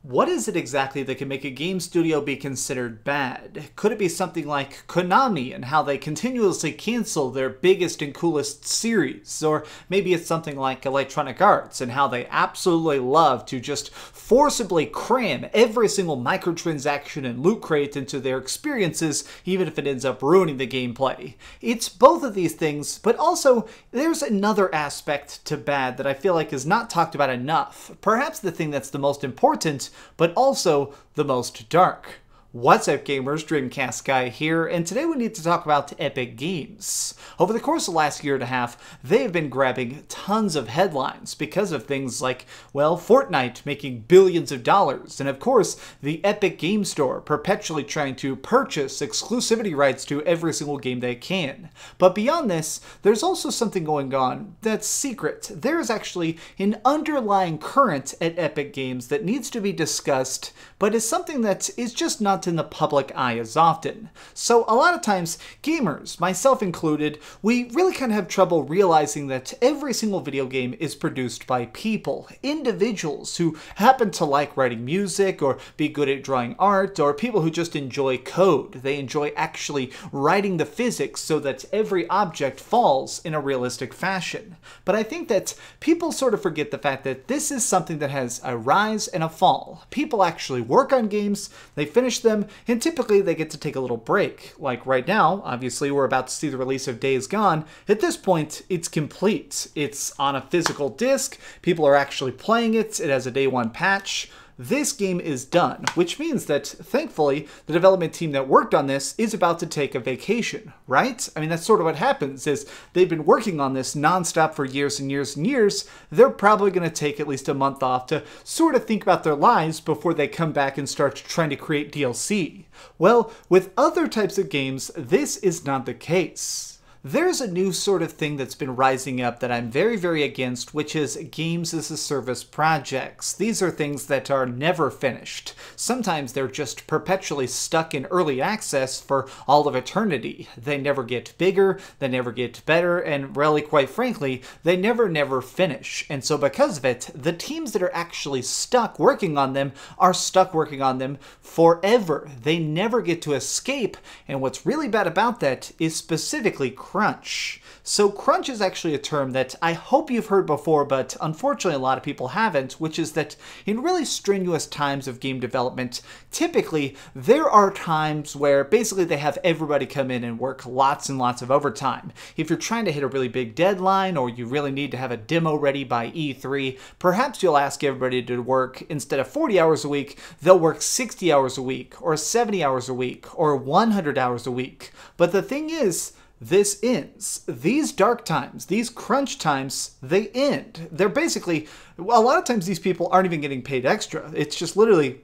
What is it exactly that can make a game studio be considered bad? Could it be something like Konami and how they continuously cancel their biggest and coolest series? Or maybe it's something like Electronic Arts and how they absolutely love to just forcibly cram every single microtransaction and loot crate into their experiences, even if it ends up ruining the gameplay. It's both of these things, but also there's another aspect to bad that I feel like is not talked about enough. Perhaps the thing that's the most important, but also the most dark. What's up gamers, DreamcastGuy here, and today we need to talk about Epic Games. Over the course of the last year and a half, they have been grabbing tons of headlines because of things like, well, Fortnite making billions of dollars, and of course, the Epic Game Store perpetually trying to purchase exclusivity rights to every single game they can. But beyond this, there's also something going on that's secret. There is actually an underlying current at Epic Games that needs to be discussed, but is something that is just not in the public eye as often. So a lot of times, gamers, myself included, we really kind of have trouble realizing that every single video game is produced by people, individuals who happen to like writing music or be good at drawing art, or people who just enjoy code. They enjoy actually writing the physics so that every object falls in a realistic fashion. But I think that people sort of forget the fact that this is something that has a rise and a fall. People actually work on games, they finish them, and typically they get to take a little break. Like right now, obviously we're about to see the release of Days Gone. At this point, it's complete. It's on a physical disc, people are actually playing it, it has a day one patch. This game is done, which means that, thankfully, the development team that worked on this is about to take a vacation, right? I mean, that's sort of what happens, is they've been working on this nonstop for years and years and years. They're probably going to take at least a month off to sort of think about their lives before they come back and start trying to create DLC. Well, with other types of games, this is not the case. There's a new sort of thing that's been rising up that I'm very, very against, which is games as a service projects. These are things that are never finished. Sometimes they're just perpetually stuck in early access for all of eternity. They never get bigger, they never get better, and really, quite frankly, they never finish. And so because of it, the teams that are actually stuck working on them are stuck working on them forever. They never get to escape, and what's really bad about that is specifically crunch. So crunch is actually a term that I hope you've heard before, but unfortunately a lot of people haven't, which is that in really strenuous times of game development, typically there are times where basically they have everybody come in and work lots and lots of overtime. If you're trying to hit a really big deadline, or you really need to have a demo ready by E3, perhaps you'll ask everybody to work, instead of 40 hours a week, they'll work 60 hours a week, or 70 hours a week, or 100 hours a week. But the thing is, this ends. These dark times, these crunch times, they end. They're basically, a lot of times these people aren't even getting paid extra. It's just literally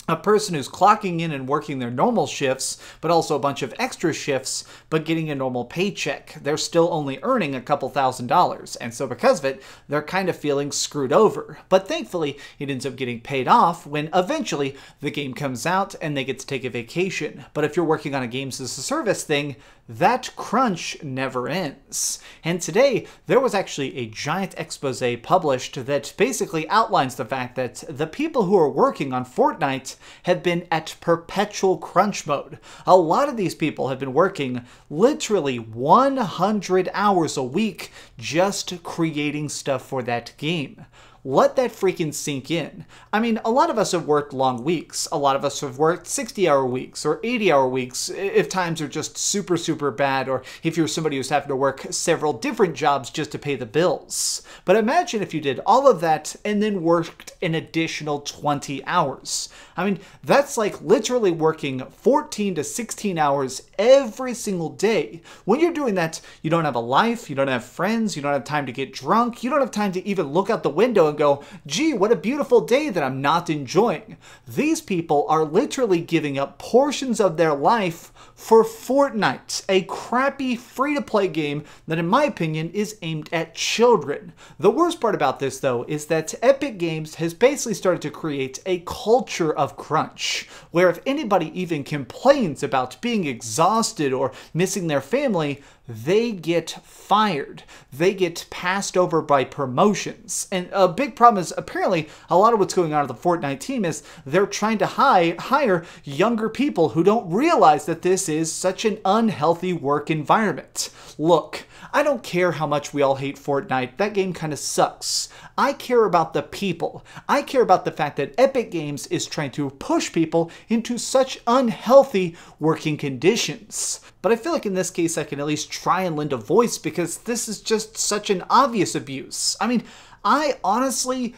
a person who's clocking in and working their normal shifts, but also a bunch of extra shifts, but getting a normal paycheck. They're still only earning a couple $1,000s, and so because of it, they're kind of feeling screwed over. But thankfully, it ends up getting paid off when eventually the game comes out and they get to take a vacation. But if you're working on a games as a service thing, that crunch never ends. And today, there was actually a giant expose published that basically outlines the fact that the people who are working on Fortnite have been at perpetual crunch mode. A lot of these people have been working literally 100 hours a week just creating stuff for that game. Let that freaking sink in. I mean, a lot of us have worked long weeks. A lot of us have worked 60-hour weeks or 80-hour weeks if times are just super bad, or if you're somebody who's having to work several different jobs just to pay the bills. But imagine if you did all of that and then worked an additional 20 hours. I mean, that's like literally working 14 to 16 hours every single day. When you're doing that, you don't have a life, you don't have friends, you don't have time to get drunk, you don't have time to even look out the window and and go, gee, what a beautiful day that I'm not enjoying. These people are literally giving up portions of their life for Fortnite, a crappy free-to-play game that, in my opinion, is aimed at children. The worst part about this, though, is that Epic Games has basically started to create a culture of crunch, where if anybody even complains about being exhausted or missing their family, they get fired. They get passed over by promotions. And a big problem is apparently a lot of what's going on at the Fortnite team is they're trying to hire younger people who don't realize that this is such an unhealthy work environment. Look, I don't care how much we all hate Fortnite. That game kind of sucks. I care about the people. I care about the fact that Epic Games is trying to push people into such unhealthy working conditions. But I feel like in this case I can at least try and lend a voice because this is just such an obvious abuse. I mean, I honestly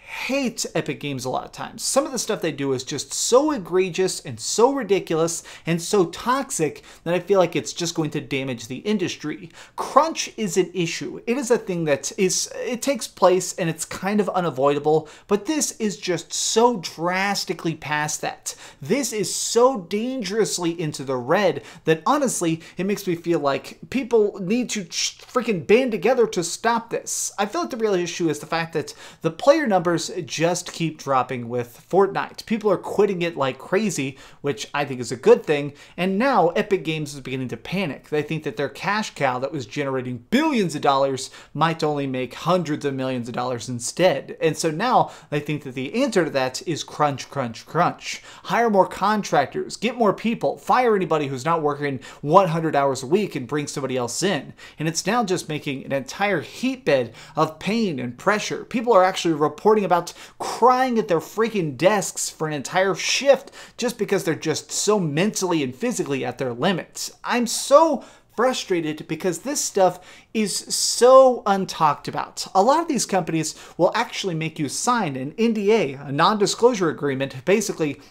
hate Epic Games a lot of times. Some of the stuff they do is just so egregious and so ridiculous and so toxic that I feel like it's just going to damage the industry. Crunch is an issue. It is a thing that it takes place and it's kind of unavoidable, but this is just so drastically past that. This is so dangerously into the red that honestly, it makes me feel like people need to freaking band together to stop this. I feel like the real issue is the fact that the player numbers just keep dropping with Fortnite. People are quitting it like crazy, which I think is a good thing, and now Epic Games is beginning to panic. They think that their cash cow that was generating billions of dollars might only make hundreds of millions of dollars instead. And so now they think that the answer to that is crunch, crunch, crunch. Hire more contractors, get more people, fire anybody who's not working 100 hours a week and bring somebody else in. And it's now just making an entire heat bed of pain and pressure. People are actually reporting about crying at their freaking desks for an entire shift just because they're just so mentally and physically at their limits. I'm so frustrated because this stuff is so untalked about. A lot of these companies will actually make you sign an NDA, a non-disclosure agreement, basically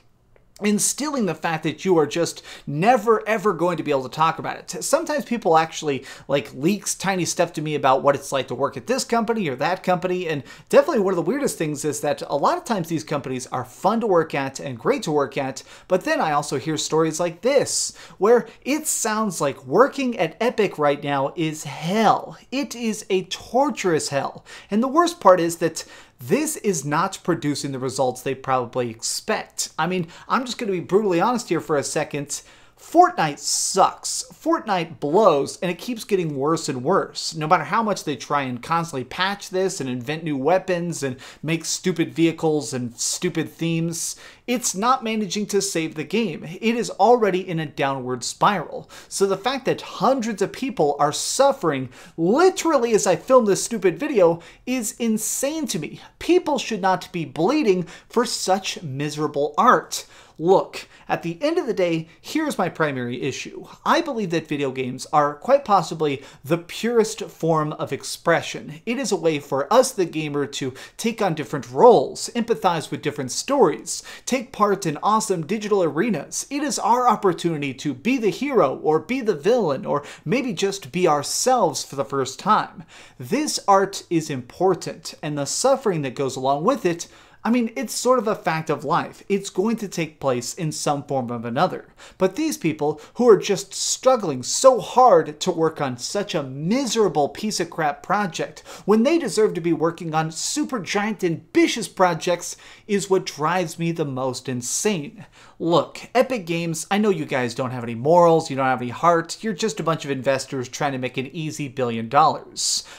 instilling the fact that you are just never ever going to be able to talk about it. Sometimes people actually leaks tiny stuff to me about what it's like to work at this company or that company, and definitely one of the weirdest things is that a lot of times these companies are fun to work at and great to work at, but then I also hear stories like this where it sounds like working at Epic right now is hell. It is a torturous hell. And the worst part is that this is not producing the results they probably expect. I mean, I'm just going to be brutally honest here for a second. Fortnite sucks. Fortnite blows, and it keeps getting worse and worse. No matter how much they try and constantly patch this and invent new weapons and make stupid vehicles and stupid themes, it's not managing to save the game. It is already in a downward spiral. So the fact that hundreds of people are suffering literally as I film this stupid video is insane to me. People should not be bleeding for such miserable art. Look, at the end of the day, here's my primary issue. I believe that video games are quite possibly the purest form of expression. It is a way for us, the gamer, to take on different roles, empathize with different stories, take part in awesome digital arenas. It is our opportunity to be the hero or be the villain or maybe just be ourselves for the first time. This art is important, and the suffering that goes along with it, I mean, it's sort of a fact of life. It's going to take place in some form or another. But these people who are just struggling so hard to work on such a miserable piece of crap project, when they deserve to be working on super giant ambitious projects, is what drives me the most insane. Look, Epic Games, I know you guys don't have any morals, you don't have any heart, you're just a bunch of investors trying to make an easy $1 billion.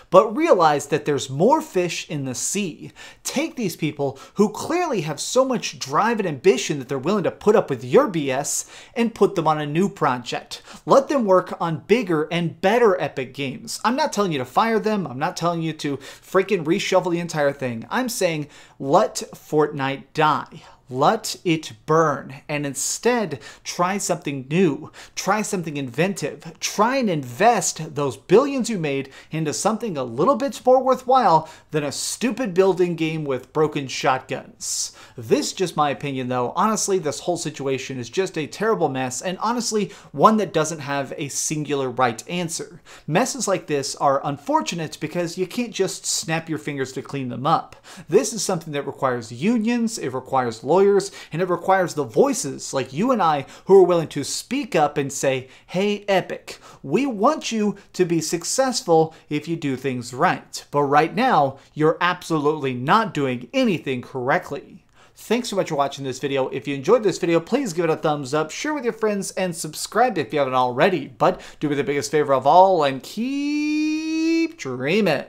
But realize that there's more fish in the sea. Take these people who clearly have so much drive and ambition that they're willing to put up with your BS and put them on a new project. Let them work on bigger and better Epic games. I'm not telling you to fire them. I'm not telling you to freaking reshuffle the entire thing. I'm saying let Fortnite die. let it burn, and instead try something new, try something inventive, try and invest those billions you made into something a little bit more worthwhile than a stupid building game with broken shotguns. This is just my opinion though. Honestly, this whole situation is just a terrible mess, and honestly, one that doesn't have a singular right answer. Messes like this are unfortunate because you can't just snap your fingers to clean them up. This is something that requires unions, it requires lawyers, and it requires the voices like you and I who are willing to speak up and say, hey Epic, we want you to be successful if you do things right. But right now, you're absolutely not doing anything correctly. Thanks so much for watching this video. If you enjoyed this video, please give it a thumbs up, share with your friends, and subscribe if you haven't already. But do me the biggest favor of all and keep dreaming.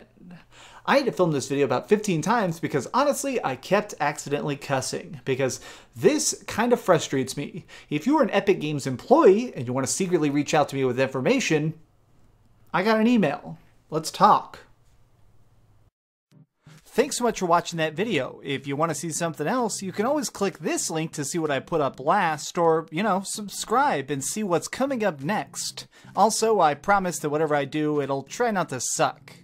I had to film this video about 15 times because honestly, I kept accidentally cussing because this kind of frustrates me. If you're an Epic Games employee and you want to secretly reach out to me with information, I got an email. Let's talk. Thanks so much for watching that video. If you want to see something else, you can always click this link to see what I put up last, or, subscribe and see what's coming up next. Also, I promise that whatever I do, it'll try not to suck.